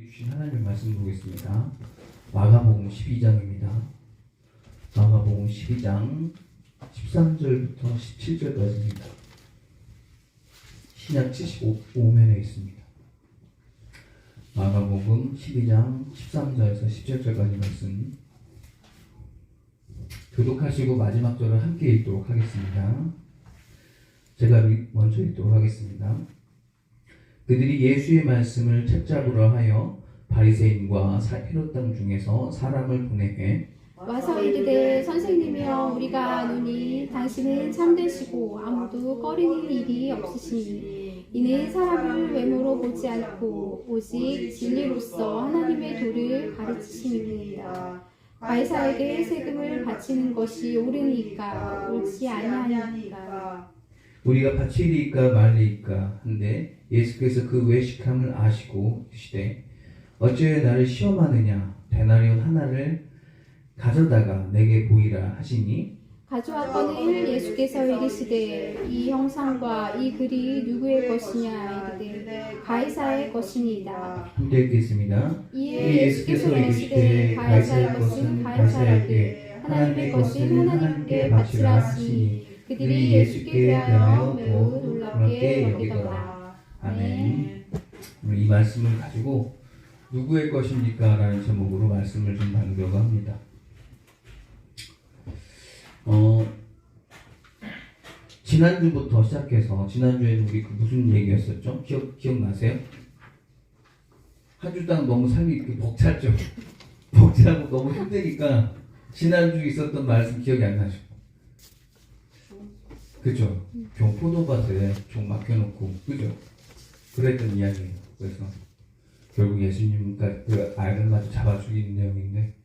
주신 하나님의 말씀 보겠습니다. 마가복음 12장입니다. 마가복음 12장 13절부터 17절까지입니다. 신약 75면에 있습니다. 마가복음 12장 13절에서 17절까지 말씀 교독하시고 마지막 절을 함께 읽도록 하겠습니다. 제가 먼저 읽도록 하겠습니다. 그들이 예수의 말씀을 책잡으러 하여 바리새인과 헤롯 땅 중에서 사람을 보내매 와서 이르되 선생님이여 우리가 아노니 당신은 참되시고 아무도 꺼리는 일이 없으시니 이는 사람을 외모로 보지 않고 오직 진리로서 하나님의 도를 가르치심이니이다. 가이사에게 세금을 바치는 것이 옳으니까 옳지 아니하니까 우리가 바치리이까 말리이까 한데 예수께서 그 외식함을 아시고 이르시되 어찌하여 나를 시험하느냐 데나리온 하나를 가져다가 내게 보이라 하시니 가져왔거늘 예수께서 이르시되 이 형상과 이 글이 누구의 것이냐 이르되 가이사의 것이니이다. 함께 읽겠습니다. 이에 예수께서 이르시되 가이사의 것은 가이사에게 하나님의 것은 하나님께 바치라 하시니 그들이 예수께 대하여 매우 놀랍게 여기더라. 아멘. 오늘 이 말씀을 가지고 누구의 것입니까? 라는 제목으로 말씀을 좀 나누려고 합니다. 지난주부터 시작해서 지난주에는 우리 무슨 얘기였었죠? 기억나세요? 한 주당 너무 삶이 이렇게 벅찼죠? 벅차고 너무 힘드니까 지난주 있었던 말씀 기억이 안 나죠? 그죠? 포도밭에 종 막혀놓고 그죠? 그랬던 이야기예요. 그래서 결국 예수님과 그 아이를 마저 잡아 죽이는 내용인데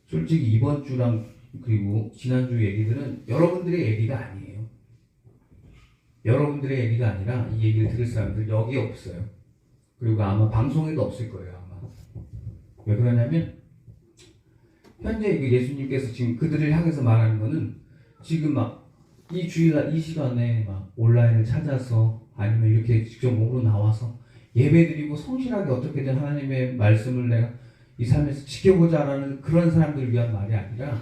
솔직히 이번 주랑 그리고 지난주 얘기들은 여러분들의 얘기가 아니에요. 여러분들의 얘기가 아니라 이 얘기를 들을 사람들 여기 없어요. 그리고 아마 방송에도 없을 거예요. 아마. 왜 그러냐면 현재 그 예수님께서 지금 그들을 향해서 말하는 거는 지금 막 이 주일날 이 시간에 막 온라인을 찾아서 아니면 이렇게 직접 몸으로 나와서 예배드리고 성실하게 어떻게든 하나님의 말씀을 내가 이 삶에서 지켜보자라는 그런 사람들을 위한 말이 아니라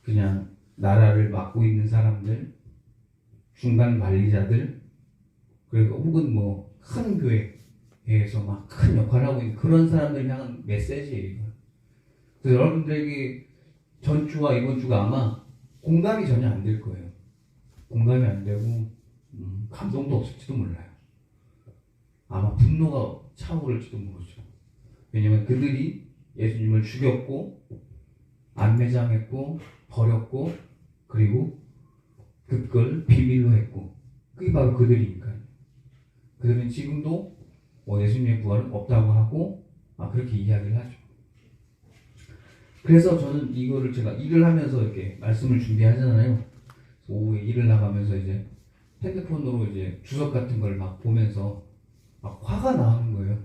그냥 나라를 맡고 있는 사람들, 중간 관리자들, 그리고 혹은 뭐 큰 교회에서 막 큰 역할을 하고 있는 그런 사람들 향한 메시지예요. 그래서 여러분들에게 전주와 이번 주가 아마 공감이 전혀 안 될 거예요. 공감이 안 되고 감동도 없을지도 몰라요. 아마 분노가 차오를지도 모르죠. 왜냐하면 그들이 예수님을 죽였고 안매장했고 버렸고 그리고 그걸 비밀로 했고 그게 바로 그들이니까요. 그들은 지금도 예수님의 부활은 없다고 하고 그렇게 이야기를 하죠. 그래서 저는 이거를 제가 일을 하면서 이렇게 말씀을 준비하잖아요. 오후에 일을 나가면서 이제 핸드폰으로 이제 주석 같은 걸 막 보면서 막 화가 나는 거예요.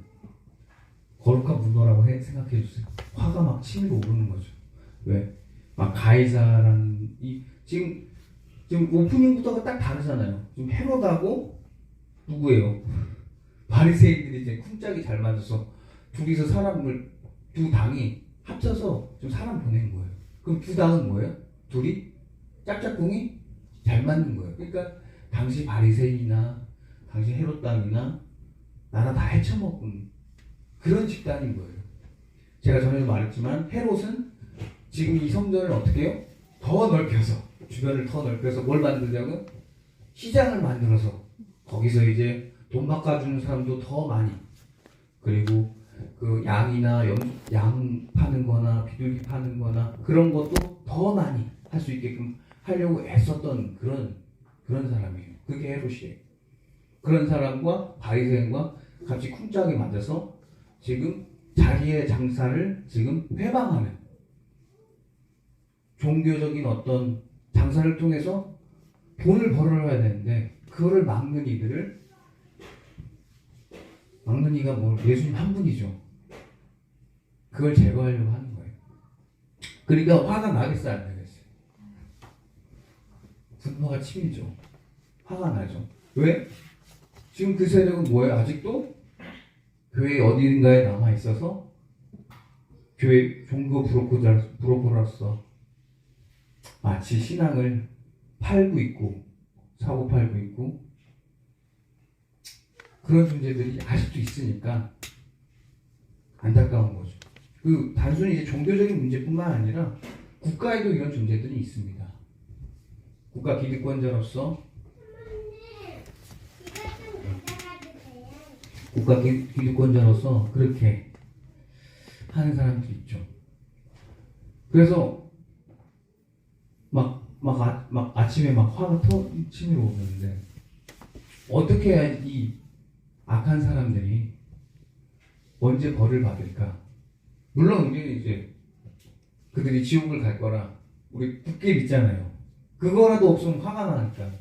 거룩한 분노라고 생각해 주세요. 화가 막 치밀어 오르는 거죠. 왜? 막 가이사라는 지금 오프닝부터가 딱 다르잖아요. 지금 헤롯하고 누구예요? 바리새인들이 이제 쿵짝이 잘 맞아서 둘이서 두 당이 합쳐서 좀 사람 보낸 거예요. 그럼 두 당은 뭐예요? 둘이 짝짝꿍이 잘 맞는 거예요. 그러니까 당시 바리새인이나 당시 헤롯 당이나 나라 다 헤쳐먹은 그런 집단인 거예요. 제가 전에도 말했지만 헤롯은 지금 이 성전을 어떻게 해요? 더 넓혀서 주변을 더 넓혀서 뭘 만들냐고? 시장을 만들어서 거기서 이제 돈 바꿔주는 사람도 더 많이 그리고 그 양이나 양 파는 거나 비둘기 파는 거나 그런 것도 더 많이 할 수 있게끔 하려고 애썼던 그런 사람이에요. 그게 헤롯이에요. 그런 사람과 바리새인과 같이 쿵짝이 맞아서 지금 자기의 장사를 지금 회방하는 종교적인 어떤 장사를 통해서 돈을 벌어야 되는데 그거를 막는 이가 예수님 한 분이죠. 그걸 제거하려고 하는 거예요. 그러니까 화가 나겠어요, 안 나겠어요? 분노가 치밀죠. 화가 나죠. 왜? 지금 그 세력은 뭐예요? 아직도 교회 어딘가에 남아 있어서 교회 종교 브로커로서 마치 신앙을 팔고 있고 사고 팔고 있고 그런 존재들이 아직도 있으니까 안타까운 거죠. 그 단순히 이제 종교적인 문제뿐만 아니라 국가에도 이런 존재들이 있습니다. 국가 기득권자로서 그렇게 하는 사람들이 있죠. 그래서 막 아침에 막 화가 치밀어 오는데 어떻게 해야 이 악한 사람들이 언제 벌을 받을까? 물론 우리는 이제 그들이 지옥을 갈 거라 우리 굳게 믿잖아요. 그거라도 없으면 화가 나니까.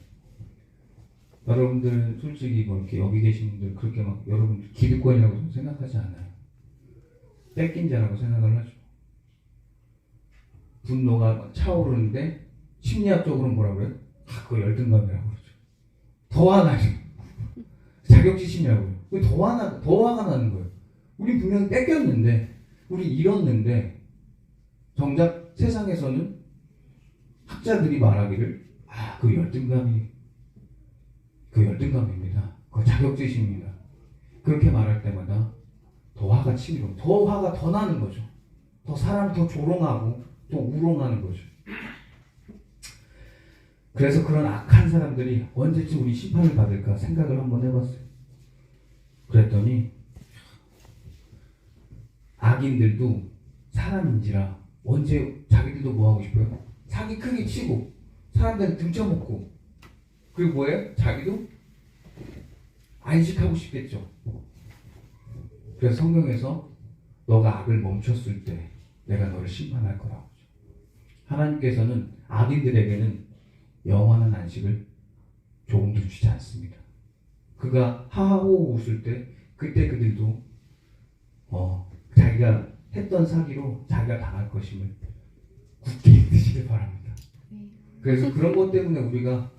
여러분들은 솔직히 뭐 이렇게 여기 계신 분들 그렇게 막 여러분 기득권이라고 생각하지 않아요. 뺏긴 자라고 생각을 하죠. 분노가 막 차오르는데 심리학적으로는 뭐라고 해요? 그거 열등감이라고 그러죠. 더 화나죠. 자격지심이라고 해요. 더 화가 나는 거예요. 우리 분명히 뺏겼는데, 우리 잃었는데, 정작 세상에서는 학자들이 말하기를, 그 열등감입니다. 그 자격지심입니다. 그렇게 말할 때마다 더 화가 치밀어. 더 화가 더 나는 거죠. 더 사람 더 조롱하고, 또 우롱하는 거죠. 그래서 그런 악한 사람들이 언제쯤 우리 심판을 받을까 생각을 한번 해봤어요. 그랬더니 악인들도 사람인지라 언제 자기들도 뭐 하고 싶어요? 사기 크게 치고 사람들은 등쳐먹고 그리고 뭐예요? 자기도 안식하고 싶겠죠. 그래서 성경에서 너가 악을 멈췄을 때 내가 너를 심판할 거라고 하죠. 하나님께서는 악인들에게는 영원한 안식을 조금도 주지 않습니다. 그가 하하호호 웃을 때 그때 그들도 자기가 했던 사기로 자기가 당할 것임을 굳게 믿으시길 바랍니다. 그래서 그런 것 때문에 우리가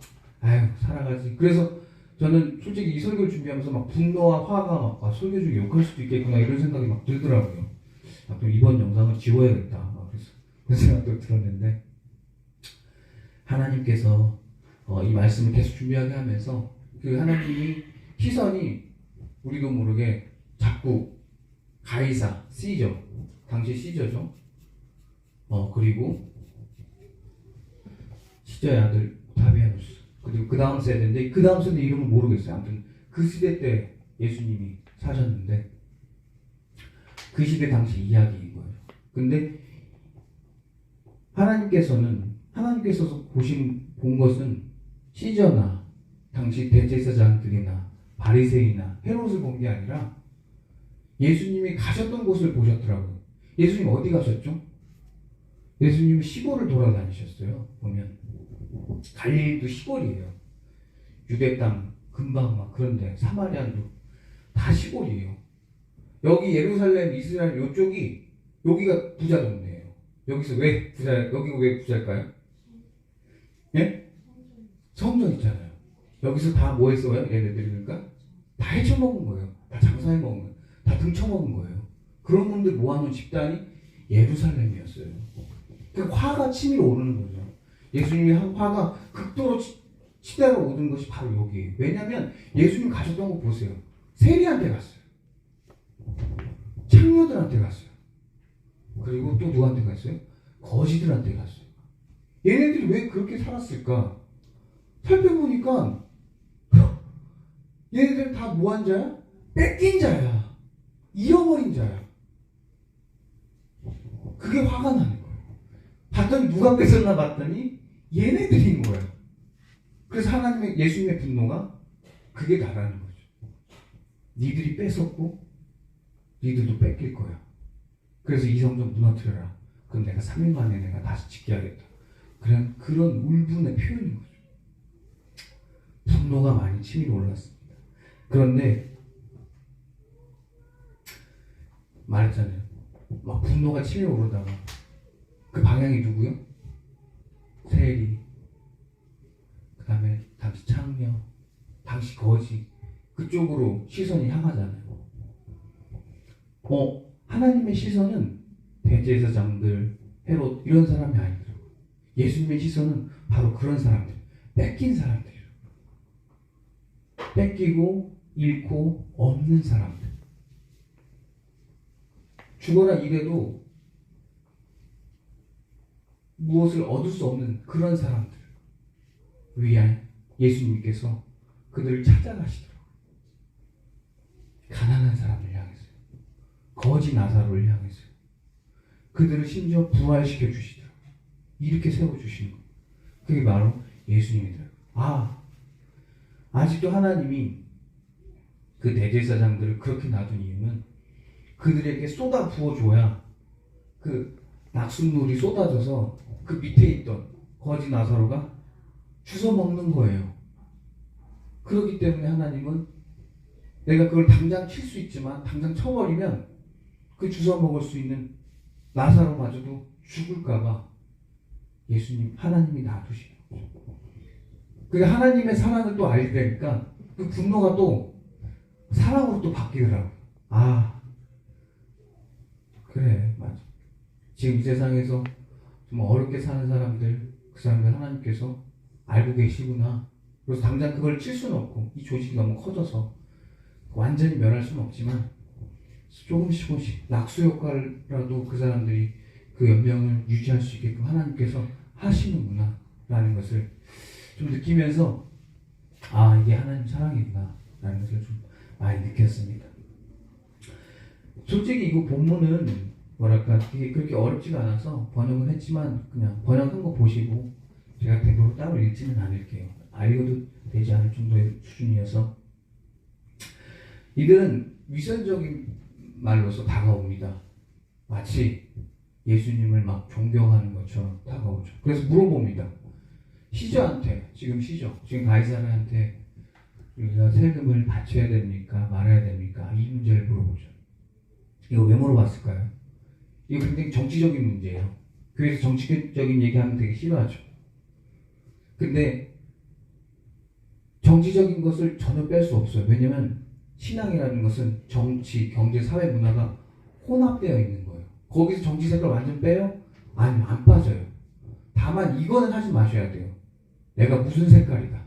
살아가지. 그래서 저는 솔직히 이 설교를 준비하면서 막 분노와 화가 막 설교 중에 욕할 수도 있겠구나 이런 생각이 막 들더라고요. 또 이번 영상을 지워야겠다. 그런 생각도 들었는데 하나님께서 이 말씀을 계속 준비하게 하면서 그 하나님이 시선이 우리도 모르게 자꾸 가이사, 시저, 당시 시저죠. 그리고 시저의 아들 오타비아누스, 그리고 그 다음 세대인데 그 다음 세대 이름은 모르겠어요. 아무튼 그 시대 때 예수님이 사셨는데 그 시대 당시 이야기인 거예요. 근데 하나님께서 본 것은 시저나 당시 대제사장들이나 바리새인이나 헤롯을 본 게 아니라 예수님이 가셨던 곳을 보셨더라고요. 예수님 어디 가셨죠? 예수님이 시골을 돌아다니셨어요. 보면 갈릴리도 시골이에요. 유대 땅 근방 막 그런데 사마리아도 다 시골이에요. 여기 예루살렘, 이스라엘 요쪽이 여기가 부자 동네예요. 여기가 왜 부자일까요? 예? 성전 있잖아요. 여기서 다 뭐 했어요? 얘네들이 그러니까 다 헤쳐먹은 거예요. 다 장사해먹은 거예요. 다 등쳐먹은 거예요. 그런 분들 모아놓은 집단이 예루살렘이었어요. 그러니까 화가 치밀어 오르는 거죠. 예수님이 화가 극도로 치달아 오른 것이 바로 여기에요. 왜냐하면 예수님 가셨던 거 보세요. 세리한테 갔어요. 창녀들한테 갔어요. 그리고 또 누구한테 갔어요? 거지들한테 갔어요. 얘네들이 왜 그렇게 살았을까? 살펴보니까 얘네들 다 뭐한 자야? 뺏긴 자야. 잃어버린 자야. 그게 화가 나는 거예요. 봤더니 누가 뺏었나 봤더니 얘네들인 거예요. 그래서 예수님의 분노가 그게 나라는 거죠. 니들이 뺏었고 니들도 뺏길 거야. 그래서 이 성전 무너뜨려라. 그럼 내가 3일 만에 내가 다시 짓게 하겠다. 그런 울분의 표현인 거죠. 분노가 많이 치밀어 올랐습니다. 그런데 말했잖아요. 막 분노가 치밀어 오르다가 그 방향이 누구요? 세리, 그 다음에 당시 창녀, 당시 거지 그쪽으로 시선이 향하잖아요. 하나님의 시선은 대제사장들, 헤롯 이런 사람이 아니더라고요. 예수님의 시선은 바로 그런 사람들, 뺏긴 사람들이에요. 뺏기고 잃고 없는 사람들. 죽어라 이래도 무엇을 얻을 수 없는 그런 사람들 위한 예수님께서 그들을 찾아가시더라고요. 가난한 사람을 향해서요. 거지 나사로를 향해서요. 그들을 심지어 부활시켜 주시더라고요. 이렇게 세워주시는 거예요. 그게 바로 예수님이더라고요. 아직도 하나님이 그 대제사장들을 그렇게 놔둔 이유는 그들에게 쏟아 부어줘야 그 낙숫물이 쏟아져서 그 밑에 있던 거지 나사로가 주워 먹는 거예요. 그렇기 때문에 하나님은 내가 그걸 당장 칠 수 있지만 당장 쳐버리면 그 주워 먹을 수 있는 나사로마저도 죽을까봐 하나님이 놔두시는 거죠. 그 하나님의 사랑을 또 알게 되니까 그 분노가 또 사랑으로 또 바뀌더라고요. 그래, 맞아. 지금 이 세상에서 좀 어렵게 사는 사람들, 그 사람들 하나님께서 알고 계시구나. 그래서 당장 그걸 칠 수는 없고 이 조직이 너무 커져서 완전히 멸할 수는 없지만 조금씩 낙수 효과라도 그 사람들이 그 연명을 유지할 수 있게끔 하나님께서 하시는구나 라는 것을 좀 느끼면서 이게 하나님 사랑이구나 라는 것을 좀 많이 느꼈습니다. 솔직히 이거 본문은 이게 그렇게 어렵지가 않아서 번역은 했지만 그냥 번역한 거 보시고 제가 대부분 따로 읽지는 않을게요. 읽어도 되지 않을 정도의 수준이어서 이들은 위선적인 말로서 다가옵니다. 마치 예수님을 막 존경하는 것처럼 다가오죠. 그래서 물어봅니다. 시저한테, 지금 가이사르한테 우리가 세금을 바쳐야 됩니까? 말아야 됩니까? 이 문제를 물어보죠. 이거 왜 물어봤을까요? 이거 굉장히 정치적인 문제예요. 교회에서 정치적인 얘기하면 되게 싫어하죠. 근데 정치적인 것을 전혀 뺄 수 없어요. 왜냐면 신앙이라는 것은 정치, 경제, 사회, 문화가 혼합되어 있는 거예요. 거기서 정치 색깔 완전 빼요? 아니면 안 빠져요. 다만 이거는 하지 마셔야 돼요. 내가 무슨 색깔이다.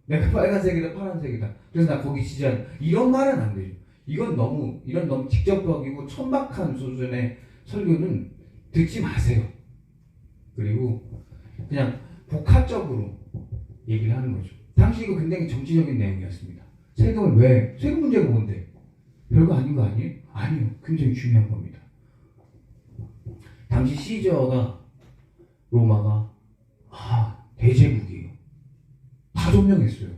내가 빨간색이다, 파란색이다. 그래서 나 거기 지지한다. 이런 말은 안 되죠. 이런 너무 직접적이고 천박한 수준의 설교는 듣지 마세요. 그리고 그냥 복합적으로 얘기를 하는 거죠. 당시 이거 굉장히 정치적인 내용이었습니다. 세금 문제가 뭔데? 별거 아닌 거 아니에요? 아니요. 굉장히 중요한 겁니다. 당시 시저가 로마가 대제국이에요. 다 점령했어요.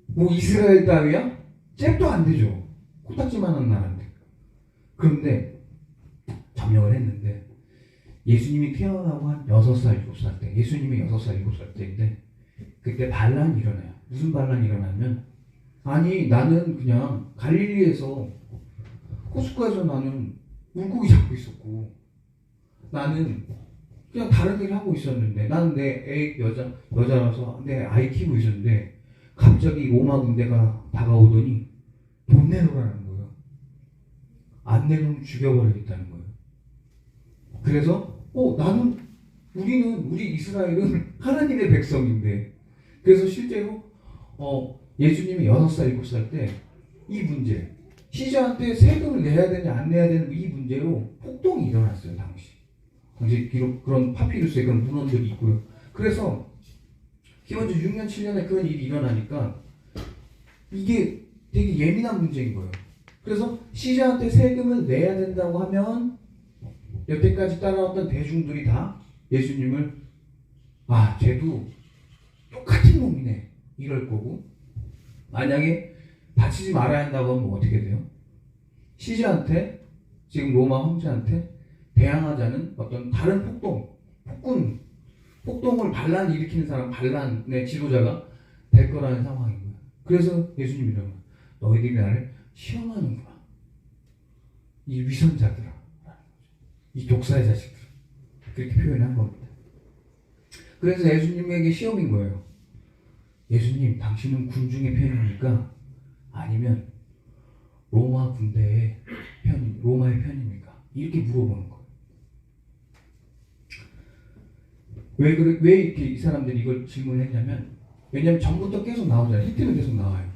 뭐 이스라엘 따위야? 잽도 안 되죠. 코딱지만한 나라인데. 그런데 점령을 했는데 예수님이 태어나고 한 6살, 7살 때, 예수님이 6살, 7살 때인데 그때 반란이 일어나요. 무슨 반란이 일어나면 나는 그냥 갈릴리에서 호숫가에서 나는 물고기 잡고 있었고 나는 그냥 다른 일을 하고 있었는데 나는 내 애 여자라서 내 아이 키우고 있었는데 갑자기 로마 군대가 다가오더니 돈 내놓으라는 거예요. 안 내놓으면 죽여버리겠다는 거예요. 그래서 우리 이스라엘은 하나님의 백성인데 그래서 실제로 예수님이 6살, 7살 때 이 문제 시저한테 세금을 내야 되냐 안 내야 되는 이 문제로 폭동이 일어났어요. 당시 그런 파피루스의 그런 문헌들이 있고요. 그래서 기원전 6년, 7년에 그런 일이 일어나니까 이게 되게 예민한 문제인 거예요. 그래서 시저한테 세금을 내야 된다고 하면 여태까지 따라왔던 대중들이 다 예수님을 쟤도 똑같은 놈이네 이럴 거고 만약에 바치지 말아야 한다고 하면 어떻게 돼요? 시저한테 지금 로마 황제한테 대항하자는 어떤 다른 폭동을 반란을 일으키는 사람, 반란의 지도자가 될 거라는 상황인 거예요. 그래서 예수님이 이런 거예요. 너희들이 나를 시험하는구나. 이 위선자들아. 이 독사의 자식들. 그렇게 표현한 겁니다. 그래서 예수님에게 시험인 거예요. 예수님, 당신은 군중의 편입니까? 아니면 로마 이렇게 물어보는 거예요. 왜 이렇게 이 사람들이 이걸 질문했냐면, 왜냐면 전부터 계속 나오잖아요. 힌트는 계속 나와요.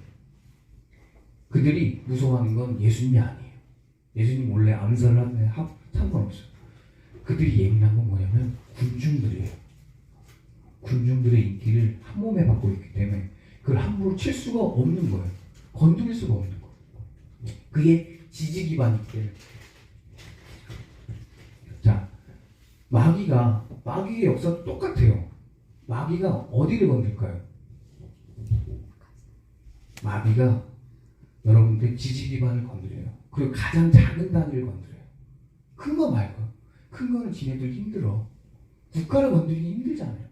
그들이 무서워하는 건 예수님이 아니에요. 예수님 원래 암살을 하면 상관없어요. 그들이 예민한 건 뭐냐면 군중들이에요. 군중들의 인기를 한 몸에 받고 있기 때문에 그걸 함부로 칠 수가 없는 거예요. 건드릴 수가 없는 거예요. 그게 지지 기반이기 때문에. 자, 마귀의 역사도 똑같아요. 마귀가 어디를 건들까요? 마귀가 여러분들 지지 기반을 건드려요. 그리고 가장 작은 단위를 건드려요. 큰 거 말고. 큰 거는 지네들 힘들어. 국가를 건드리기 힘들잖아요.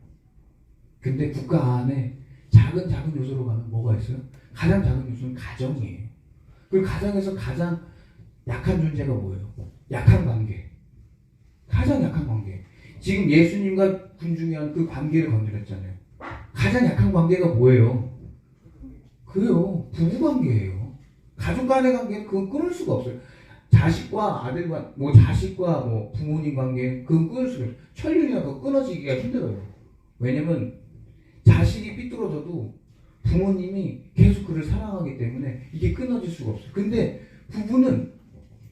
근데 국가 안에 작은 요소로 가면 뭐가 있어요? 가장 작은 요소는 가정이에요. 그리고 가정에서 가장 약한 존재가 뭐예요? 약한 관계. 가장 약한 관계. 지금 예수님과 군중이란 그 관계를 건드렸잖아요. 가장 약한 관계가 뭐예요? 그래요. 부부관계예요. 가족 간의 관계는 그건 끊을 수가 없어요. 자식과 아들과 자식과 부모님 관계 그건 끊을 수가 없어요. 천륜이나 그거 끊어지기가 힘들어요. 왜냐면 자식이 삐뚤어져도 부모님이 계속 그를 사랑하기 때문에 이게 끊어질 수가 없어요. 근데 부부는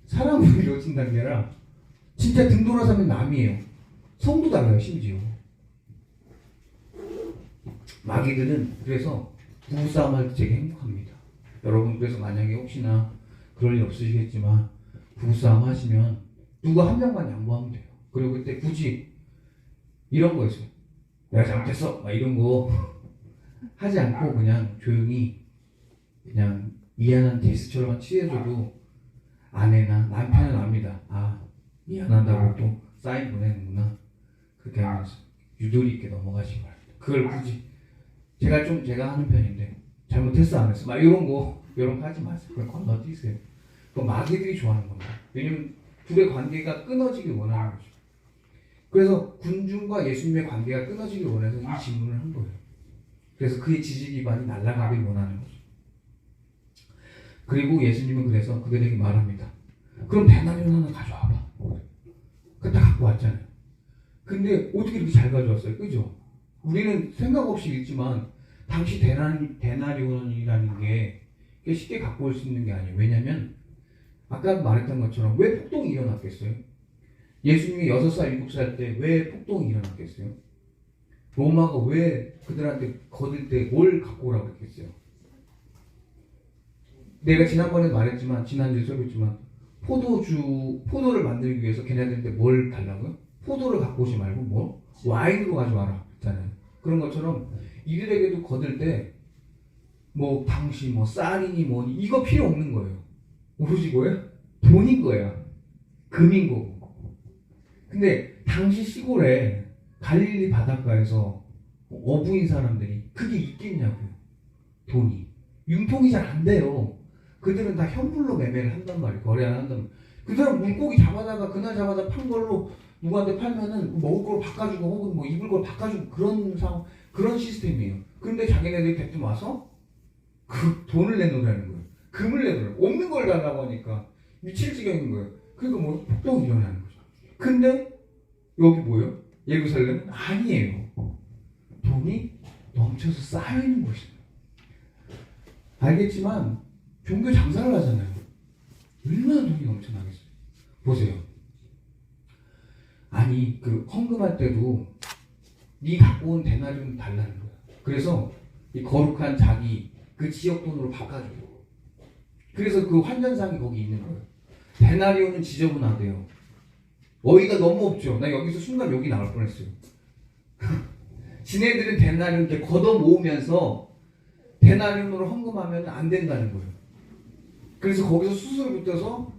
사랑으로 이루어진다는 게 아니라 진짜 등 돌아서면 남이에요. 성도 달라요. 심지어 마귀들은 그래서 부부싸움할 때 되게 행복합니다. 여러분 그래서 만약에 혹시나 그럴 일 없으시겠지만 부부싸움 하시면 누가 한 명만 양보하면 돼요. 그리고 그때 굳이 이런 거 있어요. 내가 잘못했어 막 이런 거 하지 않고 그냥 조용히 그냥 미안한 제스처로만 취해줘도 아내나 남편은 압니다. 아 미안하다고 또 사인 보내는구나. 그렇게 하면서 유도리 있게 넘어가시기 바랍니다. 그걸 굳이 제가 하는 편인데 잘못했어 안 했어 막 이런 거 하지 마세요. 그냥 건너뛰세요. 그 마귀들이 좋아하는 겁니다. 왜냐면 둘의 관계가 끊어지길 원하는 거죠. 그래서 군중과 예수님의 관계가 끊어지길 원해서 이 질문을 한 거예요. 그래서 그의 지지 기반이 날아가길 원하는 거죠. 그리고 예수님은 그래서 그들에게 말합니다. 그럼 대나리온 하나 가져와봐. 그때 갖고 왔잖아요. 근데 어떻게 이렇게 잘 가져왔어요? 그죠? 우리는 생각 없이 읽지만 당시 데나리온이라는 게 쉽게 갖고 올 수 있는 게 아니에요. 왜냐면 아까 말했던 것처럼 왜 폭동이 일어났겠어요? 예수님이 6살, 7살 때 왜 폭동이 일어났겠어요? 로마가 왜 그들한테 거들 때 뭘 갖고 오라고 했겠어요? 내가 지난번에 말했지만 지난주에 설교했지만 포도를 만들기 위해서 걔네들한테 뭘 달라고요? 포도를 갖고 오지 말고 와인으로 가져와라 했잖아요. 그런 것처럼 이들에게도 거들 때 당시 쌀이니 뭐니 이거 필요 없는 거예요. 오로지 뭐예요? 돈인 거야. 금인 거고. 근데 당시 시골에 갈릴리 바닷가에서 어부인 사람들이 그게 있겠냐고요. 돈이. 융통이 잘 안 돼요. 그들은 다 현물로 매매를 한단 말이에요. 거래를 한단 말이에요. 그 사람 물고기 잡아다가 그날 잡아다 판 걸로 누구한테 팔면은 먹을 걸 바꿔주고 혹은 입을 걸 바꿔주고 그런 시스템이에요. 그런데 자기네들이 대뜸 와서 그 돈을 내놓으라는 거예요. 금을 내놓으라고. 없는 걸 달라고 하니까 미칠 지경인 거예요. 그러니까 폭동이 일어나는 거죠. 근데 여기 뭐예요? 예루살렘은 아니에요. 돈이 넘쳐서 쌓여있는 곳이에요. 알겠지만 종교 장사를 하잖아요. 얼마나 돈이 넘쳐나겠어요. 보세요. 아니 헌금할 때도 네 갖고 온 데나리온 달라는 거야. 그래서 이 거룩한 자기 그 지역 돈으로 바꿔줘요. 그래서 그 환전상이 거기 있는 거예요. 데나리온은 지저분하대요. 어이가 너무 없죠. 나 여기서 순간 욕이 나올 뻔했어요. 지네들은 데나리온 이렇게 걷어 모으면서 데나리온으로 헌금하면 안 된다는 거예요. 그래서 거기서 수수료 붙여서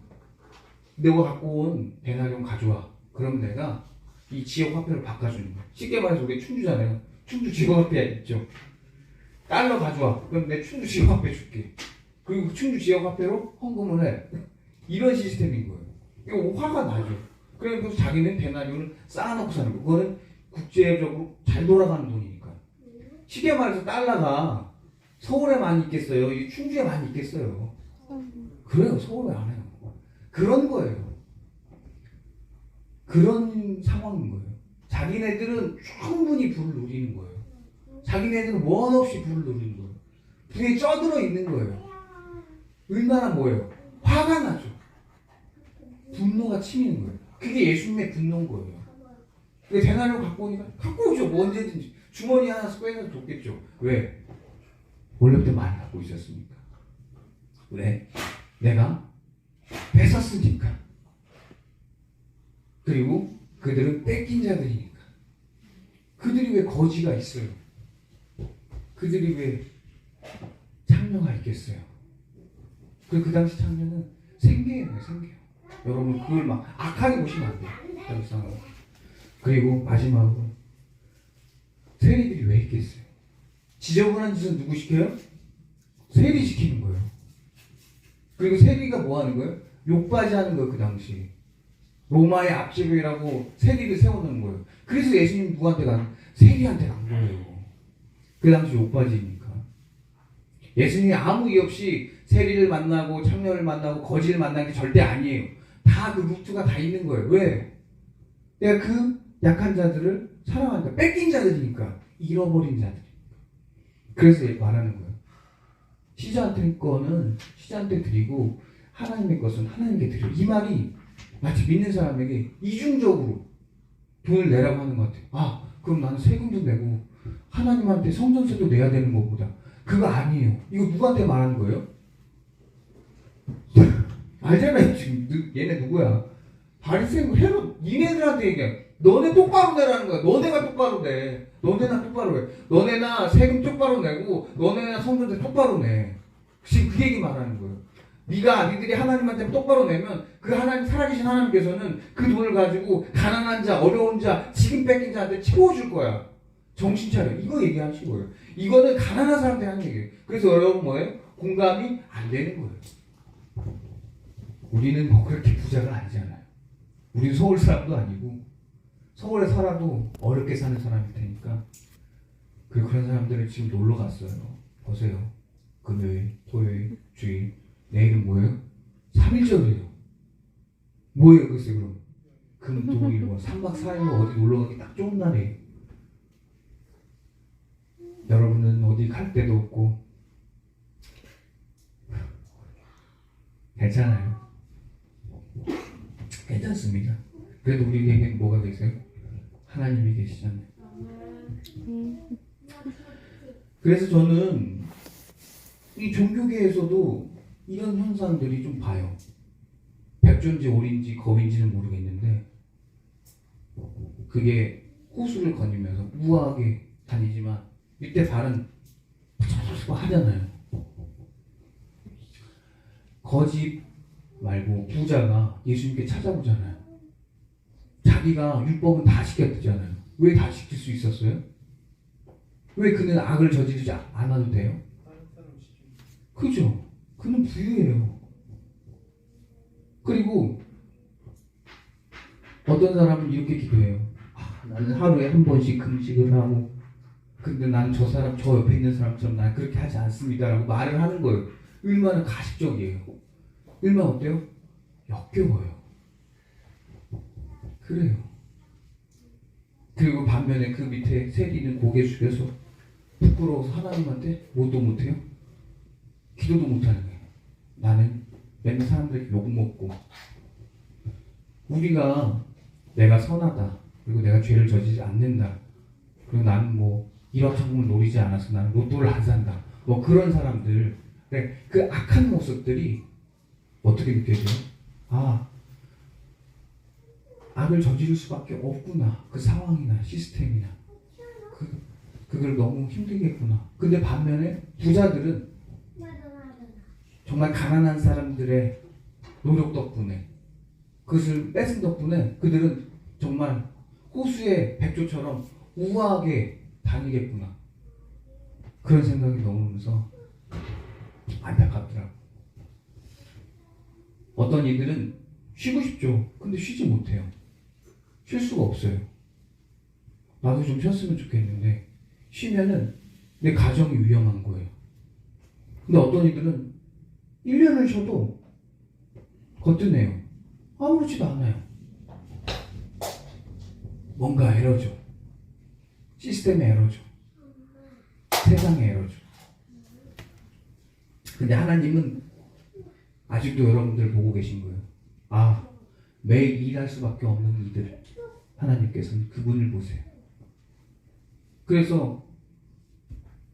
내가 갖고 온 데나리온 가져와. 그럼 내가 이 지역 화폐로 바꿔주는 거예요. 쉽게 말해서 우리 충주잖아요. 충주 지역 화폐 있죠. 달러 가져와. 그럼 내 충주 지역 화폐 줄게. 그리고 충주 지역 화폐로 헌금을 해. 이런 시스템인 거예요. 이거 화가 나죠. 그래서 자기는 데나리온을 쌓아놓고 사는 거예요. 그거는 국제적으로 잘 돌아가는 돈이니까. 쉽게 말해서 달러가 서울에 많이 있겠어요? 이 충주에 많이 있겠어요? 그래요. 서울에 안 해요. 그런 거예요. 그런 상황인 거예요. 자기네들은 충분히 불을 누리는 거예요. 자기네들은 원 없이 불을 누리는 거예요. 불에 쪄들어 있는 거예요. 얼마나 뭐예요? 화가 나죠. 분노가 치미는 거예요. 그게 예수님의 분노인 거예요. 근데 대나를 갖고 오니까 갖고 오죠. 뭐 언제든지. 주머니 하나 꺼내서 뒀겠죠. 왜? 원래부터 많이 갖고 있었으니까. 왜? 내가 뺏었으니까. 그리고 그들은 뺏긴 자들이니까. 그들이 왜 거지가 있어요? 그들이 왜 창녀가 있겠어요? 그 당시 창녀는 생계예요, 생계. 여러분 그걸 막 악하게 보시면 안 돼요. 그리고 마지막으로 세리들이 왜 있겠어요? 지저분한 짓은 누구 시켜요? 세리 시키는 거예요. 그리고 세리가 뭐 하는 거예요? 욕바지 하는 거예요, 그 당시. 로마의 압제국이라고 세리를 세워놓는 거예요. 그래서 예수님 누구한테 가는? 세리한테 간 거예요. 그 당시 욕바지니까. 예수님이 아무 이유 없이 세리를 만나고 창녀를 만나고 거지를 만나는 게 절대 아니에요. 다 그 루트가 다 있는 거예요. 왜? 내가 그 약한 자들을 사랑하니까. 뺏긴 자들이니까. 잃어버린 자들. 그래서 말하는 거예요. 시자한테 거는 시자한테 드리고 하나님의 것은 하나님께 드려. 이 말이 마치 믿는 사람에게 이중적으로 돈을 내라고 하는 것 같아요. 아, 그럼 나는 세금도 내고 하나님한테 성전세도 내야 되는 것보다. 그거 아니에요. 이거 누구한테 말하는 거예요? 알잖아요. 지금 얘네 누구야? 바리새인 헤롯 니네들한테 얘기해. 너네 똑바로 내라는 거야. 너네가 똑바로 내. 너네나 똑바로 해. 너네나 세금 똑바로 내고 너네나 성전세 똑바로 내. 지금 그 얘기 말하는 거예요. 니들이 하나님한테 똑바로 내면 그 하나님 살아계신 하나님께서는 그 돈을 가지고 가난한 자, 어려운 자, 지금 뺏긴 자한테 채워줄 거야. 정신 차려. 이거 얘기하신 거예요. 이거는 가난한 사람한테 하는 얘기예요. 그래서 여러분 뭐예요? 공감이 안 되는 거예요. 우리는 뭐 그렇게 부자가 아니잖아요. 우리는 서울 사람도 아니고 서울에 살아도 어렵게 사는 사람일 테니까. 그리고 그런 사람들은 지금 놀러 갔어요. 보세요. 금요일, 토요일, 주일. 내일은 뭐예요? 3일절이에요. 뭐예요, 글쎄, 그럼? 금, 토, 일, 뭐 3박 4일로 어디 놀러 가기 딱 좋은 날이에요. 여러분은 어디 갈 데도 없고 괜찮아요. 괜찮습니다. 그래도 우리에게 뭐가 계세요? 하나님이 계시잖아요. 그래서 저는 이 종교계에서도 이런 현상들이 좀 봐요. 백조인지 오리인지 거위인지는 모르겠는데 그게 호수를 거니면서 우아하게 다니지만 이때 발은 하잖아요. 거짓 말고 부자가 예수님께 찾아오잖아요. 자기가 율법은 다 지켰잖아요. 왜 다 지킬 수 있었어요? 왜 그는 악을 저지르지 않아도 돼요? 그죠? 그는 부유해요. 그리고 어떤 사람은 이렇게 기도해요. 나는 하루에 한 번씩 금식을 하고 근데 나는 저 옆에 있는 사람처럼 난 그렇게 하지 않습니다라고 말을 하는 거예요. 얼마나 가식적이에요. 얼마나 어때요? 역겨워요. 그래요. 그리고 반면에 그 밑에 세리는 고개 숙여서 부끄러워서 하나님한테 뭐도 못해요? 기도도 못하는 거예요. 나는 맨날 사람들에게 욕먹고 우리가 내가 선하다 그리고 내가 죄를 저지르지 않는다 그리고 나는 뭐 1억 천금을 노리지 않아서 나는 로또를 안 산다 뭐 그런 사람들 그 악한 모습들이 어떻게 느껴져요? 아, 악을 저지를 수밖에 없구나. 그 상황이나 시스템이나 그걸 너무 힘들겠구나. 근데 반면에 부자들은 정말 가난한 사람들의 노력 덕분에 그것을 뺏은 덕분에 그들은 정말 호수의 백조처럼 우아하게 다니겠구나. 그런 생각이 넘으면서 안타깝더라고. 어떤 이들은 쉬고 싶죠. 근데 쉬지 못해요. 쉴 수가 없어요. 나도 좀 쉬었으면 좋겠는데 쉬면은 내 가정이 위험한 거예요. 근데 어떤 이들은 1년을 쉬어도 거뜬해요. 아무렇지도 않아요. 뭔가 에러죠. 시스템의 에러죠. 세상의 에러죠. 근데 하나님은 아직도 여러분들 보고 계신 거예요. 아, 매일 일할 수밖에 없는 이들. 하나님께서는 그분을 보세요. 그래서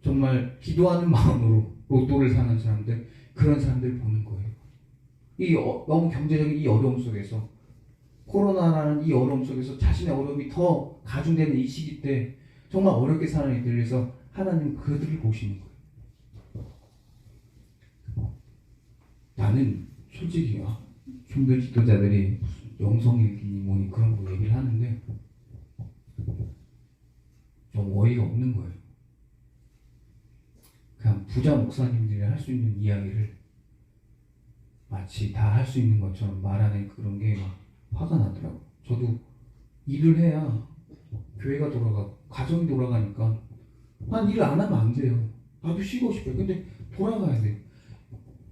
정말 기도하는 마음으로 로또를 사는 사람들, 그런 사람들 보는 거예요. 너무 경제적인 이 어려움 속에서, 코로나라는 이 어려움 속에서 자신의 어려움이 더 가중되는 이 시기 때 정말 어렵게 사는 이들에서 하나님 그들을 보시는 거예요. 나는 솔직히 종교 지도자들이 영성일기니 뭐니 그런 거 얘기를 하는데 좀 어이가 없는 거예요. 그냥 부자 목사님들이 할 수 있는 이야기를 마치 다 할 수 있는 것처럼 말하는 그런 게 막 화가 나더라고요. 저도 일을 해야 교회가 돌아가고 가정이 돌아가니까 난 일을 안 하면 안 돼요. 나도 쉬고 싶어요. 근데 돌아가야 돼요.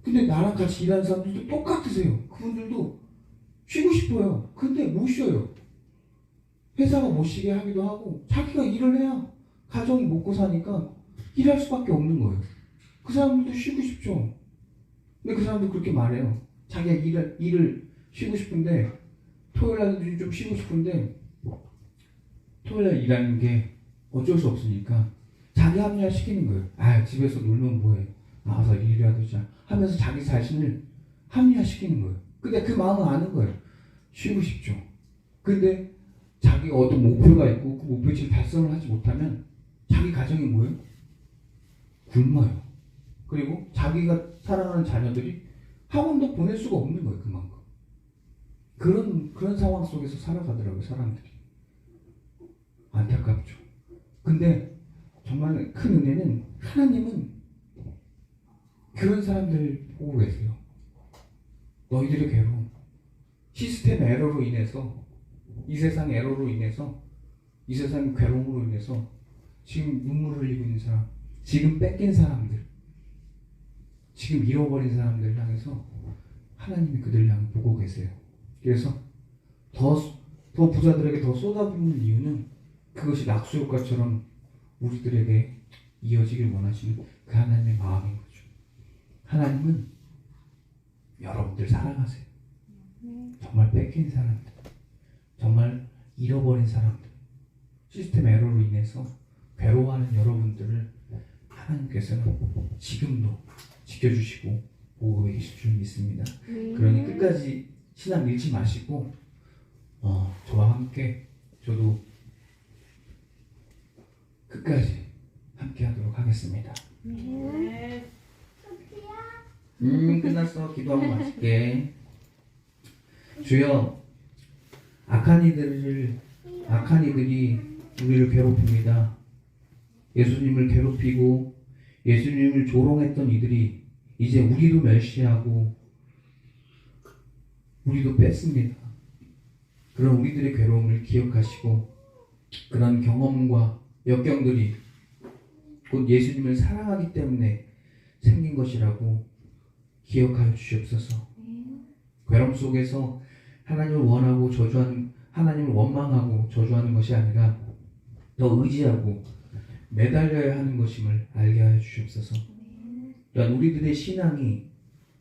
근데 나랑 같이 일하는 사람들도 똑같으세요. 그분들도 쉬고 싶어요. 근데 못 쉬어요. 회사가 못 쉬게 하기도 하고 자기가 일을 해야 가정이 먹고 사니까 일할 수밖에 없는 거예요. 그 사람들도 쉬고 싶죠. 근데 그 사람도 그렇게 말해요. 자기가 일을 쉬고 싶은데 토요일날도 좀 쉬고 싶은데 토요일날 일하는 게 어쩔 수 없으니까 자기 합리화 시키는 거예요. 아, 집에서 놀면 뭐해. 나와서 일이라도 자 하면서 자기 자신을 합리화 시키는 거예요. 근데 그 마음은 아는 거예요. 쉬고 싶죠. 근데 자기가 어떤 목표가 있고 그 목표치를 달성을 하지 못하면 자기 가정이 뭐예요? 굶어요. 그리고 자기가 사랑하는 자녀들이 학원도 보낼 수가 없는 거예요. 그만큼. 그런 상황 속에서 살아가더라고요. 사람들이. 안타깝죠. 근데 정말 큰 은혜는 하나님은 그런 사람들 보고 계세요. 너희들의 괴로움, 시스템 에러로 인해서, 이 세상 에러로 인해서, 이 세상 괴로움으로 인해서 지금 눈물을 흘리고 있는 사람, 지금 뺏긴 사람들, 지금 잃어버린 사람들 향해서 하나님이 그들 향해 보고 계세요. 그래서 더 부자들에게 더 쏟아붓는 이유는 그것이 낙수효과처럼 우리들에게 이어지길 원하시는 그 하나님의 마음인 거죠. 하나님은 여러분들 사랑하세요. 정말 뺏긴 사람들, 정말 잃어버린 사람들, 시스템 에러로 인해서 괴로워하는 여러분들을 하나님께서는 지금도 지켜주시고 보고 계실 줄 믿습니다. 그러니 끝까지 신앙 잃지 마시고 저와 함께 저도 끝까지 함께 하도록 하겠습니다. 끝났어. 기도하고 마칠게. 주여, 악한 이들이 우리를 괴롭힙니다. 예수님을 괴롭히고 예수님을 조롱했던 이들이 이제 우리도 멸시하고 우리도 뺐습니다. 그런 우리들의 괴로움을 기억하시고 그런 경험과 역경들이 곧 예수님을 사랑하기 때문에 생긴 것이라고 기억하여 주시옵소서. 괴로움 속에서 하나님을 원하고 저주하는, 하나님을 원망하고 저주하는 것이 아니라 더 의지하고 매달려야 하는 것임을 알게 하여 주시옵소서. 또한 우리들의 신앙이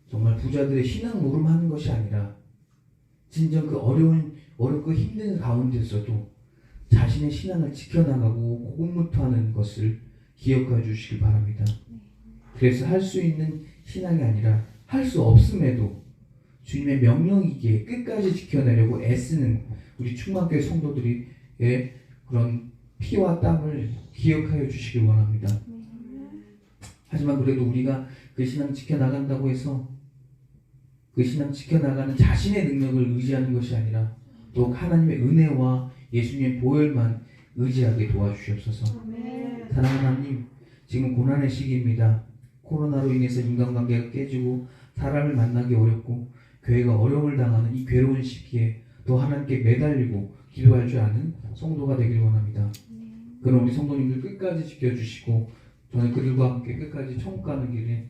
정말 부자들의 신앙 노름하는 것이 아니라 진정 그 어렵고 힘든 가운데서도 자신의 신앙을 지켜나가고 고군분투하는 것을 기억해 주시길 바랍니다. 그래서 할 수 있는 신앙이 아니라 할 수 없음에도 주님의 명령이기에 끝까지 지켜내려고 애쓰는 우리 충만교회 성도들의 그런 피와 땀을 기억하여 주시길 원합니다. 하지만 그래도 우리가 그 신앙 지켜나간다고 해서 그 신앙 지켜나가는 자신의 능력을 의지하는 것이 아니라 또 하나님의 은혜와 예수님의 보혈만 의지하게 도와주시옵소서. 사랑하는 하나님, 지금 고난의 시기입니다. 코로나로 인해서 인간관계가 깨지고 사람을 만나기 어렵고 교회가 어려움을 당하는 이 괴로운 시기에 또 하나님께 매달리고 기도할 줄 아는 성도가 되길 원합니다. 그럼 우리 성도님들 끝까지 지켜주시고 저는 그들과 함께 끝까지 천국 가는 길에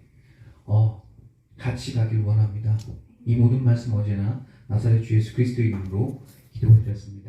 같이 가길 원합니다. 이 모든 말씀 어제나 나사렛 주 예수 그리스도의 이름으로 기도드렸습니다.